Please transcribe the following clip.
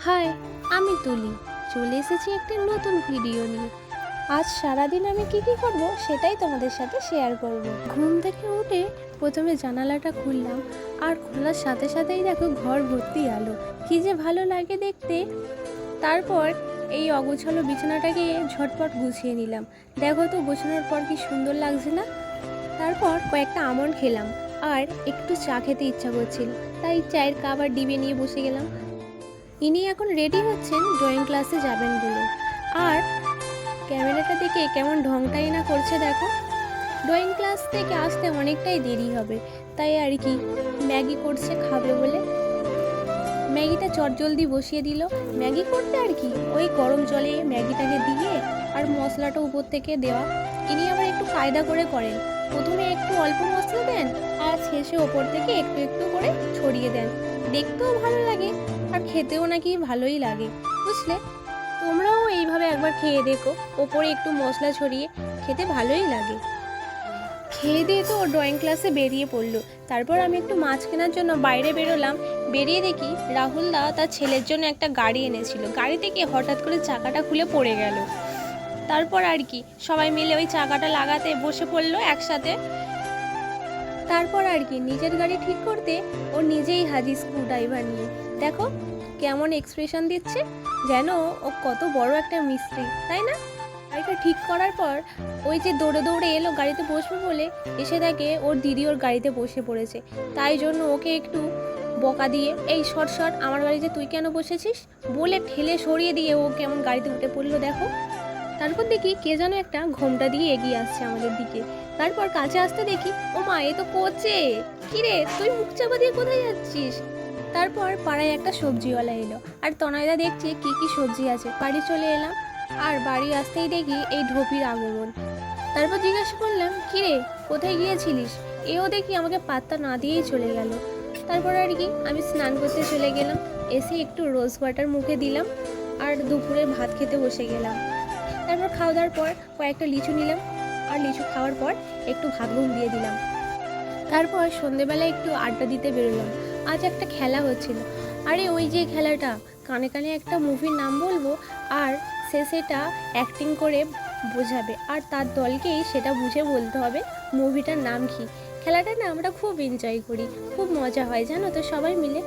High, আমি তুলি চলে এসেছি একটা নতুন ভিডিও নিয়ে। আজ সারাদিন আমি কি কি করব সেটাই তোমাদের সাথে শেয়ার করব। ঘুম থেকে উঠে প্রথমে জানালাটা খুললাম, আর খোলার সাথে সাথেই দেখো ঘর ভর্তি আলো, কি যে ভালো লাগে দেখতে। তারপর এই অগোছালো বিছানাটাকে ঝটপট গুছিয়ে নিলাম। দেখো তো গোছানোর পর কি সুন্দর লাগছে না। তারপর কয়েকটা আমন্ড খেলাম, আর একটু চা খেতে ইচ্ছা করছিল, তাই চায়ের কাপ আর ডিবে নিয়ে বসে গেলাম। ইনি এখন রেডি হচ্ছেন ড্রয়িং ক্লাসে যাবেন বলে। আর ক্যামেরাটা দেখে কেমন ঢংটাই না করছে দেখো। ড্রয়িং ক্লাস থেকে আসতে অনেকটাই দেরি হবে, তাই আর কি ম্যাগি করছে খাবে বলে। ম্যাগিটা চটজলদি বসিয়ে দিল। ম্যাগি করতে আর কি ওই গরম জলে ম্যাগিটাকে দিয়ে আর মশলাটা উপর থেকে দেওয়া। ইনি আবার একটু কায়দা করে করেন, প্রথমে একটু অল্প মশলা দেন আর শেষে ওপর থেকে একটু একটু করে ছড়িয়ে দেন। দেখতেও ভালো লাগে আর খেতেও নাকি ভালোই লাগে, বুঝলে। তোমরাও এইভাবে একবার খেয়ে দেখো, ওপরে একটু মশলা ছড়িয়ে খেতে ভালোই লাগে। খেয়ে দিয়ে তো ড্রয়িং ক্লাসে বেরিয়ে পড়লো। তারপর আমি একটু মাছ কেনার জন্য বাইরে বেরোলাম। বেরিয়ে দেখি রাহুল দা তার ছেলের জন্য একটা গাড়ি এনেছিল। গাড়ি থেকে হঠাৎ করে চাকাটা খুলে পড়ে গেল। তারপর আর কি সবাই মিলে ওই চাকাটা লাগাতে বসে পড়লো একসাথে। তারপর আর কি নিজের গাড়ি ঠিক করতে ও নিজেই হাজির স্ক্রুড্রাইভার নিয়ে। দেখো কেমন এক্সপ্রেশন দিচ্ছে, যেন ও কত বড় একটা মিস্ত্রি, তাই না। গাড়িটা ঠিক করার পর ওই যে দৌড়ে দৌড়ে এলো গাড়িতে বসবে বলে, এসে দেখে ওর দিদি ওর গাড়িতে বসে পড়েছে। তাই জন্য ওকে একটু বকা দিয়ে, এই শর্ট শর্ট আমার গাড়িতে তুই কেন বসেছিস বলে ঠেলে সরিয়ে দিয়ে ও কেমন গাড়িতে উঠে পড়লো দেখো। তারপর দেখি কে যেন একটা ঘোমটা দিয়ে এগিয়ে আসছে আমাদের দিকে। তারপর কাছে আসতে দেখি ও মা, এ তো কোচে। কিরে তুই মুখ চাপা দিয়ে কোথায় যাচ্ছিস। তারপর পাড়ায় একটা সবজিওয়ালা এলো, আর তনয়দা দেখছে কি কি সবজি আছে। বাড়ি চলে এলাম, আর বাড়ি আসতেই দেখি এই ঢোপির আগমন। তারপর জিজ্ঞাসা করলাম, কিরে কোথায় গিয়েছিলিস। এও দেখি আমাকে পাত্তা না দিয়েই চলে গেল। তারপর আর কি আমি স্নান করতে চলে গেলাম, এসে একটু রোজ ওয়াটার মুখে দিলাম, আর দুপুরে ভাত খেতে বসে গেলাম। তারপর খাওয়া দাওয়ার পর কয়েকটা লিচু নিলাম, আর লিচু খাওয়ার পর একটু ভাত ঘুম দিয়ে দিলাম। তারপর সন্ধেবেলায় একটু আড্ডা দিতে বেরোলাম। আজ একটা খেলা হচ্ছিল। আরে ওই যে খেলাটা, কানে কানে একটা মুভির নাম বলবো, আর সে সেটা অ্যাক্টিং করে বোঝাবে, আর তার দলকেই সেটা বুঝে বলতে হবে মুভিটার নাম কি। খেলাটা না আমরা খুব এনজয় করি, খুব মজা হয় জানো তো সবাই মিলে।